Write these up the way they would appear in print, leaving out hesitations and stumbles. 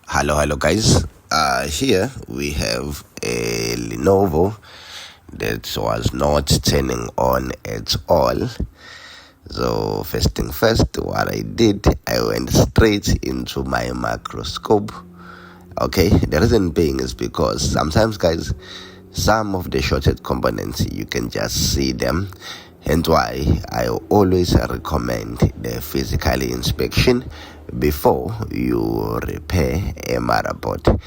Hello guys. Here we have a Lenovo that was not turning on at all. So first thing first, what I did, I went straight into my microscope. Okay, the reason being is because sometimes, guys, some of the shorted components you can just see them, and why I always recommend the physical inspection before you repair a motherboard.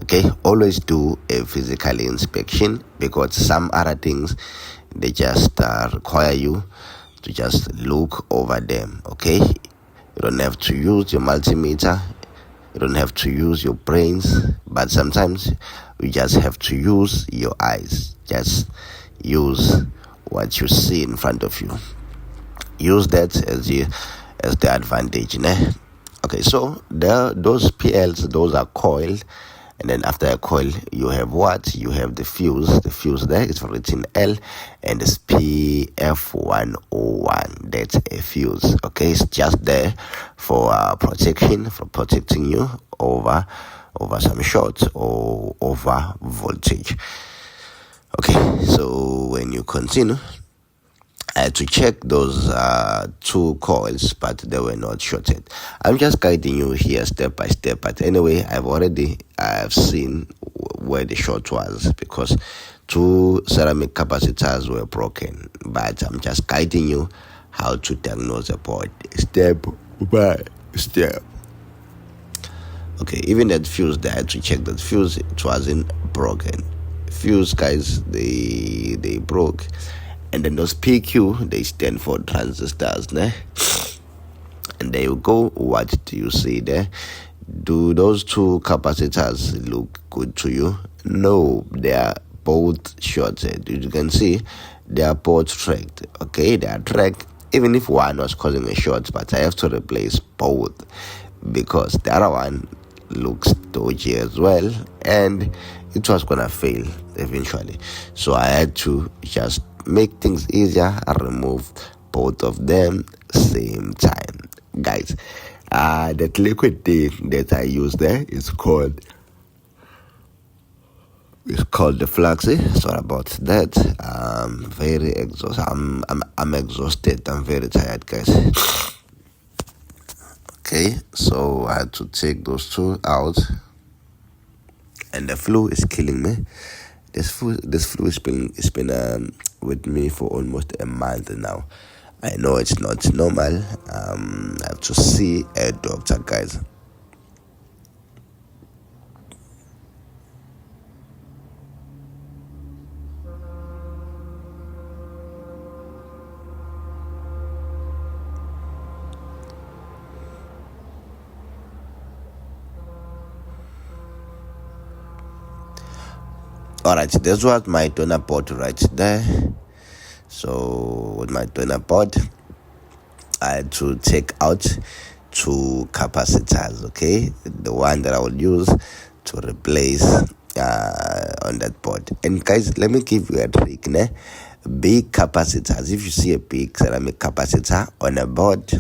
Okay, always do a physical inspection because some other things they just require you to just look over them. Okay, you don't have to use your multimeter, you don't have to use your brains, but sometimes you just have to use your eyes. Just use what you see in front of you. Use that as the advantage, né? Okay, so those PLs, those are coiled, and then after a coil, you have what? You have the fuse. The fuse there is written L, and it's PF101. That's a fuse. Okay, it's just there for protection, for protecting you over some shorts or over voltage. Okay, so when you continue, I had to check those two coils, but they were not shorted. I'm just guiding you here step by step. But anyway, I've seen where the short was because two ceramic capacitors were broken. But I'm just guiding you how to diagnose a board step by step. Okay, even that fuse, they had to check that fuse. It wasn't broken. Fuse, guys, they broke. And then those PQ, they stand for transistors, né? And there you go. What do you see there? Do those two capacitors look good to you? No, they are both shorted. You can see they are both tracked. Okay, they are tracked. Even if one was causing a short, but I have to replace both because the other one looks dodgy as well, and it was gonna fail eventually. So I had to just make things easier. I removed both of them same time, guys. That liquid thing that I use there is called the Fluxy. Sorry about that. I'm very exhausted. I'm exhausted. I'm very tired, guys. Okay, so I had to take those two out, and the flu is killing me. This flu has been with me for almost a month now. I know it's not normal. I have to see a doctor, guys. Alright, this was my donor board right there. So with my donor board, I had to take out two capacitors, okay? The one that I will use to replace on that board. And guys, let me give you a trick, né? Big capacitors, if you see a big ceramic capacitor on a board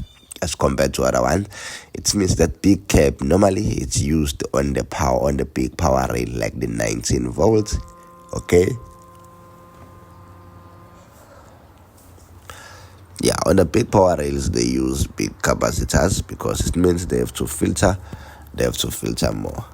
as compared to other one, it means that big cap normally it's used on the big power rail, like the 19 volts. Okay, yeah, on the big power rails they use big capacitors because it means they have to filter more.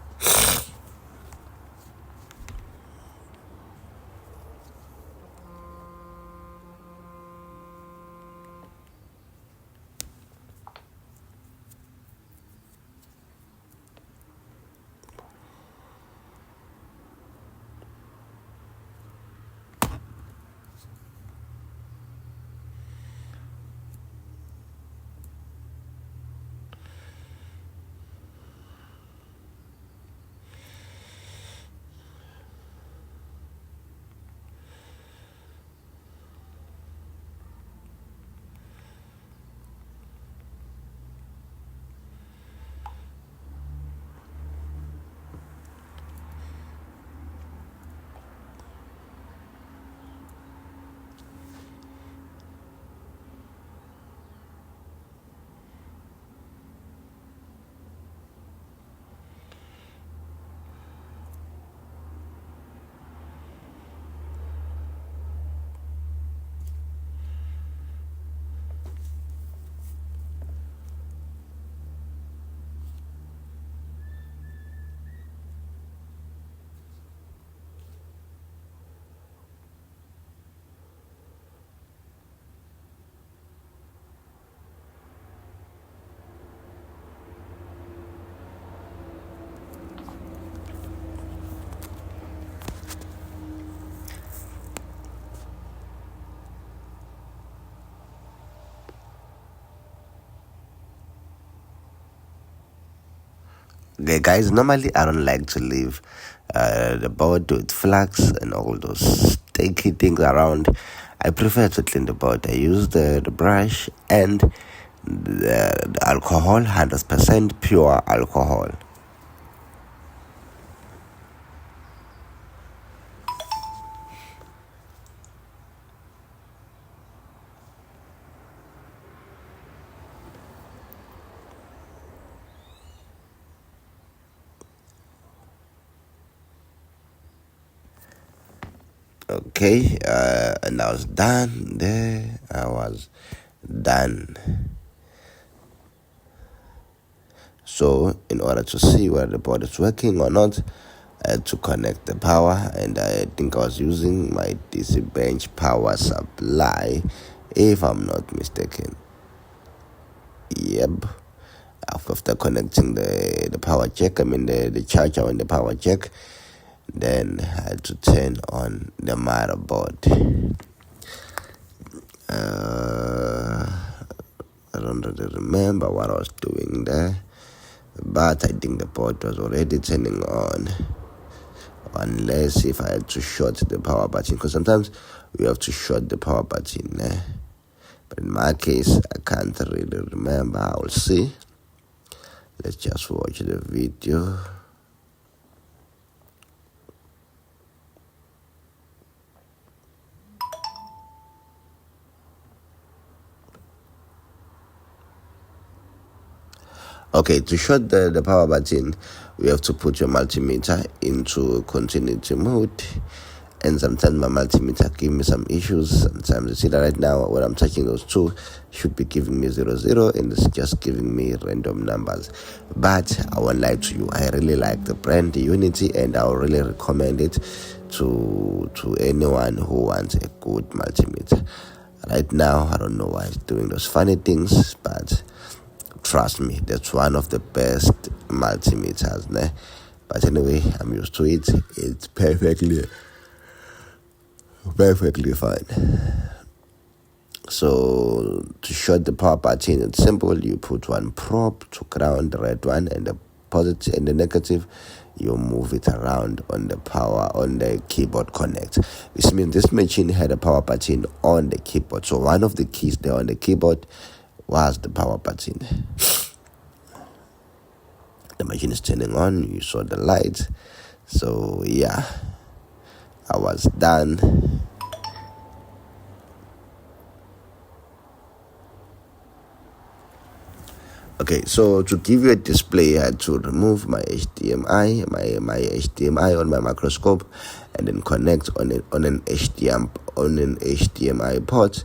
Okay, guys, normally I don't like to leave the board with flags and all those sticky things around. I prefer to clean the board. I use the brush and the alcohol, 100% pure alcohol. Okay, and I was done there. I was done. So in order to see whether the board is working or not, I had to connect the power, and I think I was using my DC bench power supply, if I'm not mistaken. Yep. After connecting the power jack, I mean the charger on the power jack, then I had to turn on the motherboard. I don't really remember what I was doing there, but I think the board was already turning on, unless if I had to short the power button, because sometimes we have to short the power button. But in my case, I can't really remember. I will see. Let's just watch the video. Okay, to short the power button, we have to put your multimeter into continuity mode. And sometimes my multimeter give me some issues. Sometimes you see that right now when I'm touching those two, should be giving me 00, and it's just giving me random numbers. But I won't lie to you, I really like the brand Unity, and I'll really recommend it to anyone who wants a good multimeter. Right now, I don't know why it's doing those funny things, but trust me, that's one of the best multimeters. But anyway, I'm used to it. It's perfectly fine. So to short the power button, it's simple. You put one probe to ground, the red one, and the positive and the negative, you move it around on the keyboard connect. This means this machine had a power button on the keyboard. So one of the keys there on the keyboard was the power button. The machine is turning on. You saw the light. So yeah, I was done. Okay, so to give you a display, I had to remove my HDMI, my HDMI on my microscope, and then connect on an HDMI port,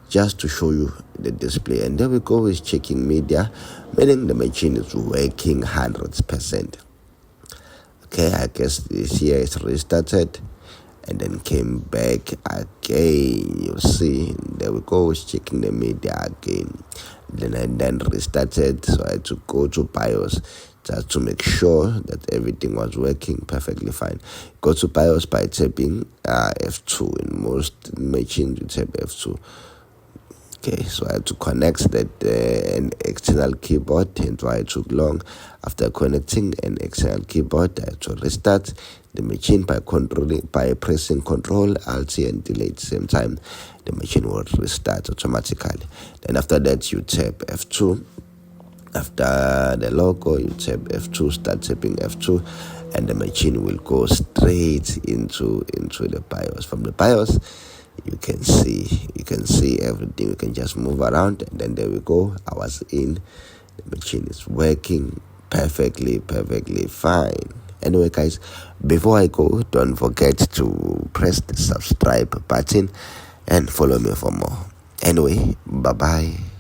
just to show you the display. And there we go, it's checking media, meaning the machine is working 100%. Okay, I guess this here is restarted and then came back again. You see, there we go, it's checking the media again. Then I restarted, so I had to go to BIOS just to make sure that everything was working perfectly fine. Go to BIOS by tapping F2. In most machines you tap F2. Okay, so I had to connect an external keyboard, and why it took long. After connecting an external keyboard, I had to restart the machine by pressing Control, Alt, and Delete at the same time. The machine will restart automatically. Then after that, you tap F2. After the logo, you tap F2, start tapping F2, and the machine will go straight into the BIOS. From the BIOS, you can see everything. You can just move around, and then there we go. I was in. The machine is working perfectly fine. Anyway, guys, before I go, don't forget to press the subscribe button and follow me for more. Anyway, bye bye.